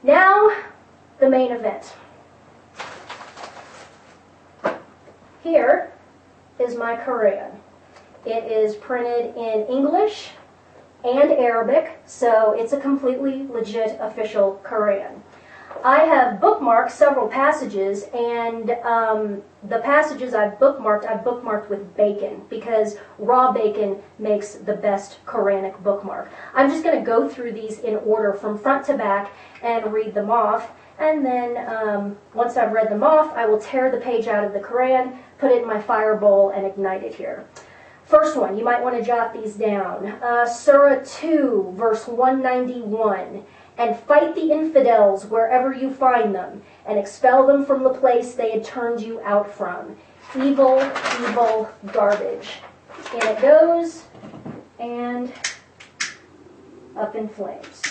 Now, the main event. Here is my Koran. It is printed in English and Arabic, so it's a completely legit official Koran. I have bookmarked several passages, and the passages I've bookmarked with bacon, because raw bacon makes the best Quranic bookmark. I'm just going to go through these in order from front to back and read them off, and then once I've read them off, I will tear the page out of the Quran, put it in my fire bowl, and ignite it here. First one, you might want to jot these down. Surah 2, verse 191. And fight the infidels wherever you find them, and expel them from the place they had turned you out from. Evil, evil, garbage. In it goes, and up in flames.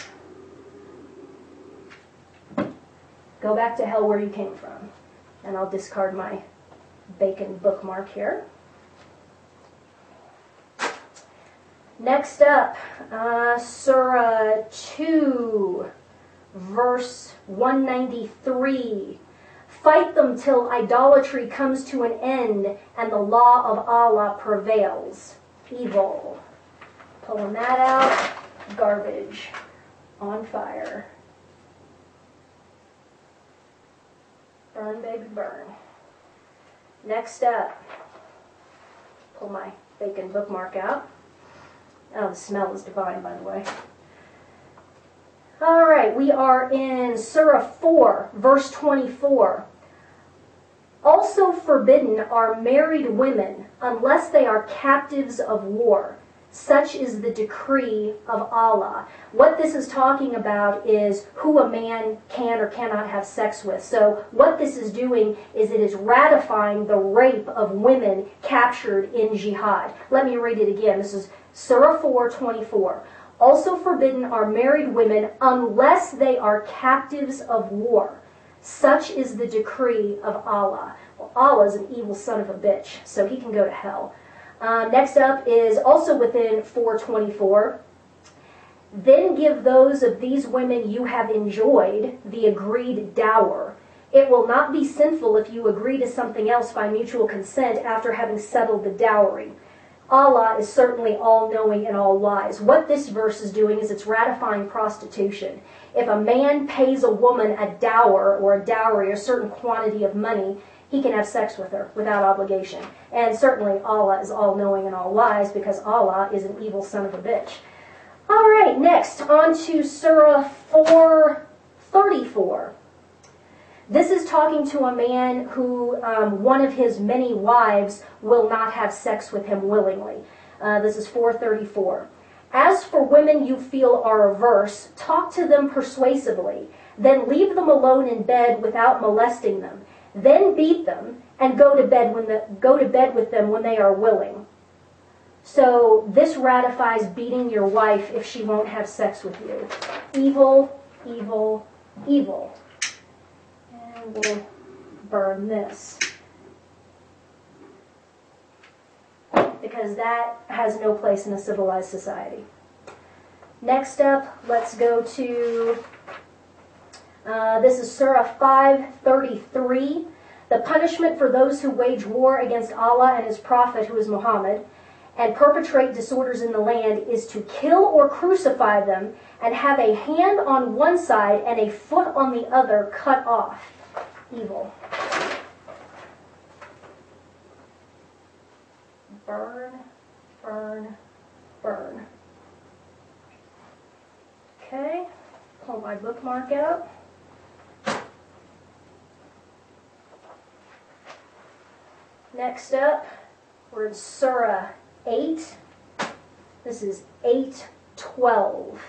Go back to hell where you came from. And I'll discard my bacon bookmark here. Next up, Surah 2, verse 193. Fight them till idolatry comes to an end and the law of Allah prevails. Evil. Pulling that out. Garbage. On fire. Burn, baby, burn. Next up, pull my bacon bookmark out. Oh, the smell is divine, by the way. All right, we are in Surah 4, verse 24. Also forbidden are married women unless they are captives of war. Such is the decree of Allah. What this is talking about is who a man can or cannot have sex with. So what this is doing is it is ratifying the rape of women captured in jihad. Let me read it again. This is Surah 4:24. Also forbidden are married women unless they are captives of war. Such is the decree of Allah. Well, Allah is an evil son of a bitch, so he can go to hell. Next up is also within 4:24. Then give those of these women you have enjoyed the agreed dower. It will not be sinful if you agree to something else by mutual consent after having settled the dowry. Allah is certainly all-knowing and all-wise. What this verse is doing is it's ratifying prostitution. If a man pays a woman a dower or a dowry, a certain quantity of money, he can have sex with her without obligation. And certainly Allah is all-knowing and all-wise because Allah is an evil son of a bitch. All right, next, on to Surah 4:34. This is talking to a man who one of his many wives will not have sex with him willingly. This is 4:34. As for women you feel are averse, talk to them persuasively. Then leave them alone in bed without molesting them. Then beat them and go to bed with them when they are willing. So this ratifies beating your wife if she won't have sex with you. Evil, evil, evil. We'll burn this because that has no place in a civilized society. Next up, let's go to this is Surah 5:33. The punishment for those who wage war against Allah and His Prophet, who is Muhammad, and perpetrate disorders in the land is to kill or crucify them and have a hand on one side and a foot on the other cut off. Evil. Burn, burn, burn. Okay, pull my bookmark out. Next up, we're in Surah 8. This is 8:12.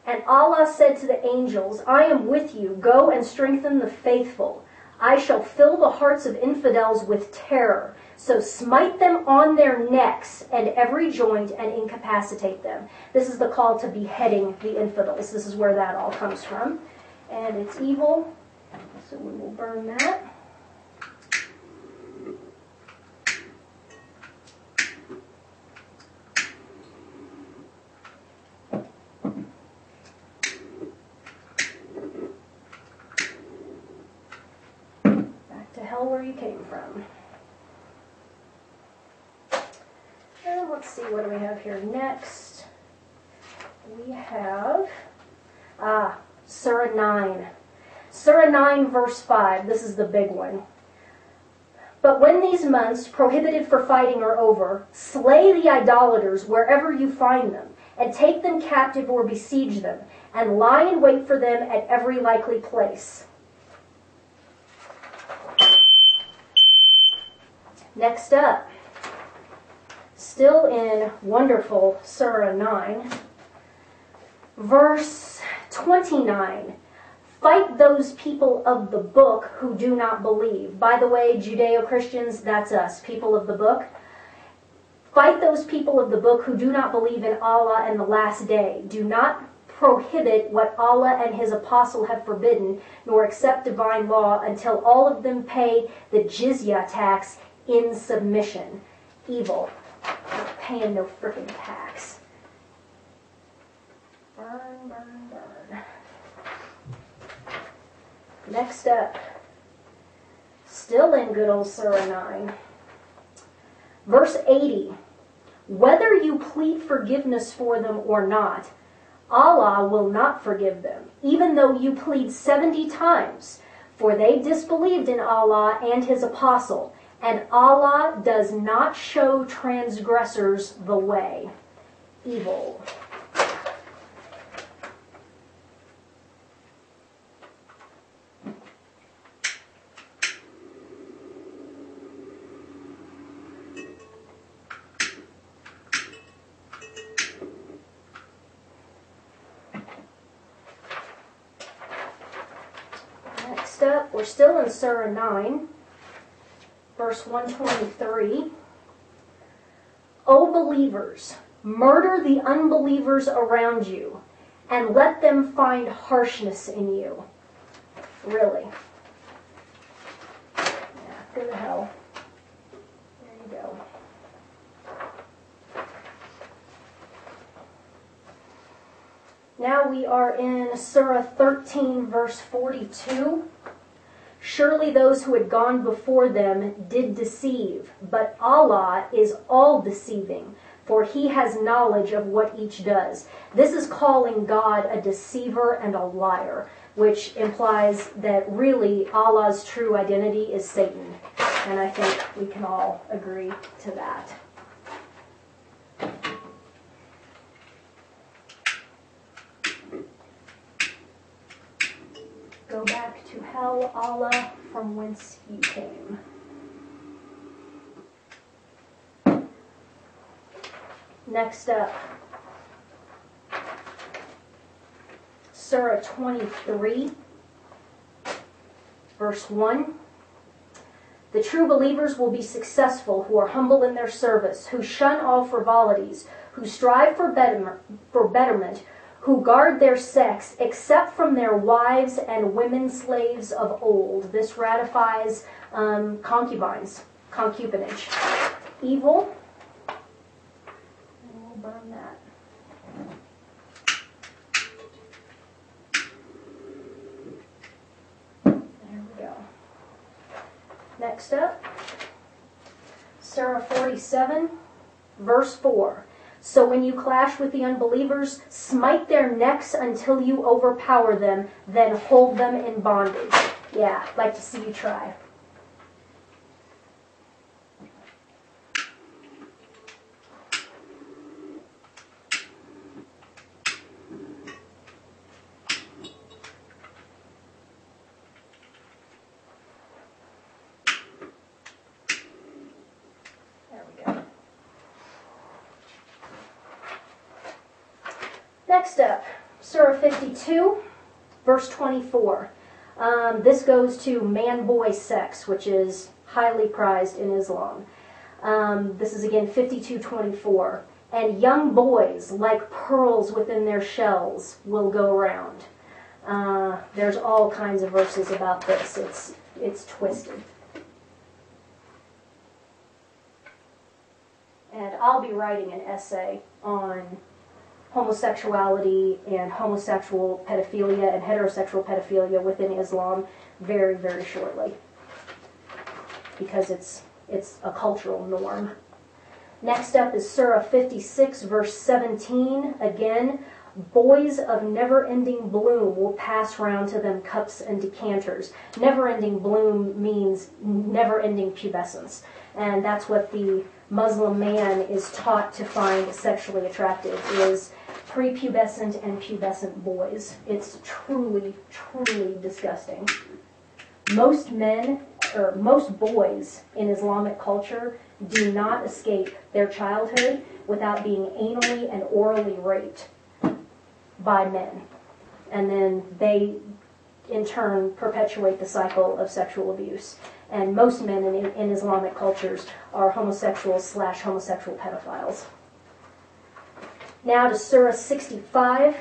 And Allah said to the angels, I am with you, go and strengthen the faithful. I shall fill the hearts of infidels with terror, so smite them on their necks and every joint and incapacitate them. This is the call to beheading the infidels. This is where that all comes from. And it's evil, so we will burn that. where you came from. And let's see, what do we have here next? We have Surah 9. Surah 9, verse 5. This is the big one. But when these months prohibited for fighting are over, slay the idolaters wherever you find them, and take them captive or besiege them, and lie in wait for them at every likely place. Next up, still in wonderful Surah 9, verse 29. Fight those people of the book who do not believe. By the way, Judeo-Christians, that's us, people of the book. Fight those people of the book who do not believe in Allah and the last day. Do not prohibit what Allah and His apostle have forbidden, nor accept divine law until all of them pay the jizya tax in submission. Evil. Not paying no frickin' tax. Burn, burn, burn. Next up, still in good old Surah 9, verse 80. Whether you plead forgiveness for them or not, Allah will not forgive them, even though you plead 70 times, for they disbelieved in Allah and His apostle, and Allah does not show transgressors the way. Evil. Next up, we're still in Surah 9, verse 123. O believers, murder the unbelievers around you, and let them find harshness in you. Really. Yeah, go to hell. There you go. Now we are in Surah 13, verse 42. Surely those who had gone before them did deceive, but Allah is all-deceiving, for He has knowledge of what each does. This is calling God a deceiver and a liar, which implies that really Allah's true identity is Satan. And I think we can all agree to that. Go back to hell, Allah, from whence you came. Next up, Surah 23, verse 1. The true believers will be successful who are humble in their service, who shun all frivolities, who strive for betterment, who guard their sex, except from their wives and women slaves of old. This ratifies concubinage. Evil. And we'll burn that. There we go. Next up, Surah 47, verse 4. So when you clash with the unbelievers, smite their necks until you overpower them, then hold them in bondage. Yeah, I'd like to see you try. Next up, Surah 52, verse 24. This goes to man-boy sex, which is highly prized in Islam. This is again 52:24. And young boys, like pearls within their shells, will go around. There's all kinds of verses about this. It's twisted. And I'll be writing an essay on homosexuality and homosexual pedophilia and heterosexual pedophilia within Islam very, very shortly. because it's a cultural norm. Next up is Surah 56, verse 17. Again, boys of never-ending bloom will pass round to them cups and decanters. Never-ending bloom means never-ending pubescence. And that's what the Muslim man is taught to find sexually attractive, is prepubescent and pubescent boys. It's truly, truly disgusting. Most men, or most boys in Islamic culture do not escape their childhood without being anally and orally raped by men. And then they, in turn, perpetuate the cycle of sexual abuse. And most men in Islamic cultures are homosexuals / homosexual pedophiles. Now to Surah 65,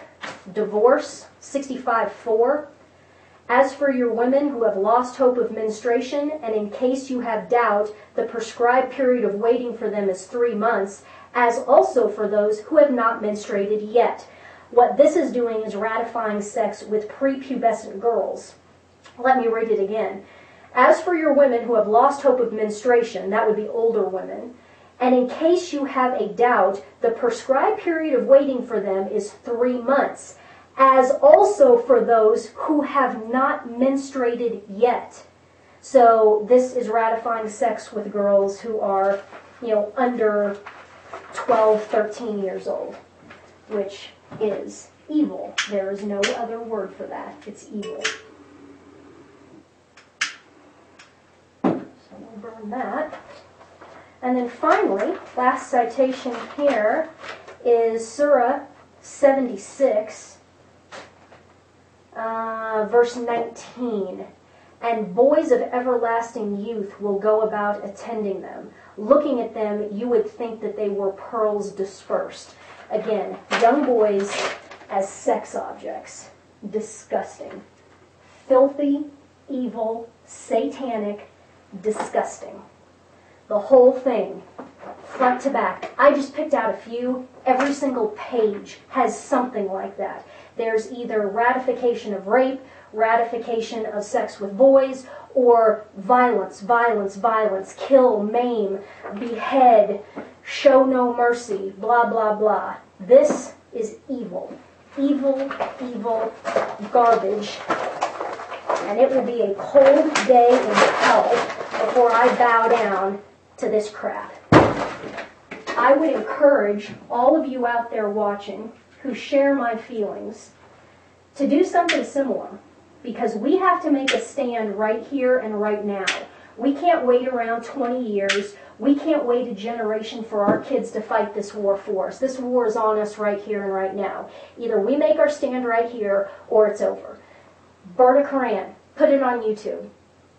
divorce, 65:4. As for your women who have lost hope of menstruation, and in case you have doubt, the prescribed period of waiting for them is 3 months, as also for those who have not menstruated yet. What this is doing is ratifying sex with prepubescent girls. Let me read it again. As for your women who have lost hope of menstruation, that would be older women, and in case you have a doubt, the prescribed period of waiting for them is 3 months, as also for those who have not menstruated yet. So this is ratifying sex with girls who are, under 12, 13 years old, which is evil. There is no other word for that. It's evil. So we'll burn that. And then finally, last citation here is Surah 76, verse 19. And boys of everlasting youth will go about attending them. Looking at them, you would think that they were pearls dispersed. Again, young boys as sex objects. Disgusting. Filthy, evil, satanic, disgusting. The whole thing, front to back. I just picked out a few. Every single page has something like that. There's either ratification of rape, ratification of sex with boys, or violence, violence, violence, kill, maim, behead, show no mercy, blah, blah, blah. This is evil. Evil, evil garbage. And it will be a cold day in hell before I bow down to this crap. I would encourage all of you out there watching who share my feelings to do something similar, because we have to make a stand right here and right now. We can't wait around 20 years. We can't wait a generation for our kids to fight this war for us. This war is on us right here and right now. Either we make our stand right here or it's over. Burn a Koran. Put it on YouTube.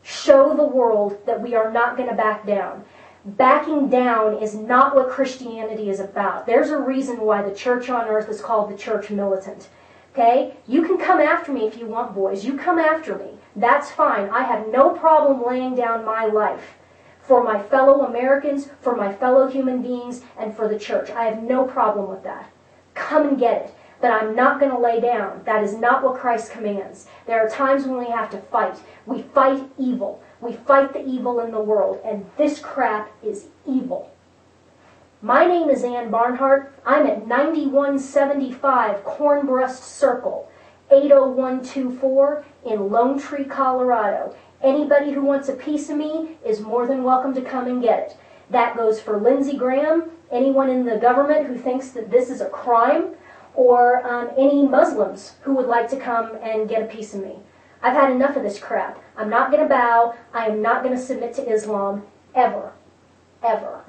Show the world that we are not going to back down. Backing down is not what Christianity is about. There's a reason why the church on earth is called the church militant. Okay? You can come after me if you want, boys. You come after me. That's fine. I have no problem laying down my life for my fellow Americans, for my fellow human beings, and for the church. I have no problem with that. Come and get it. But I'm not going to lay down. That is not what Christ commands. There are times when we have to fight. We fight evil. We fight the evil in the world, and this crap is evil. My name is Ann Barnhardt. I'm at 9175 Cornbrust Circle, 80124 in Lone Tree, Colorado. Anybody who wants a piece of me is more than welcome to come and get it. That goes for Lindsey Graham, anyone in the government who thinks that this is a crime, or any Muslims who would like to come and get a piece of me. I've had enough of this crap. I'm not going to bow. I am not going to submit to Islam, ever. Ever.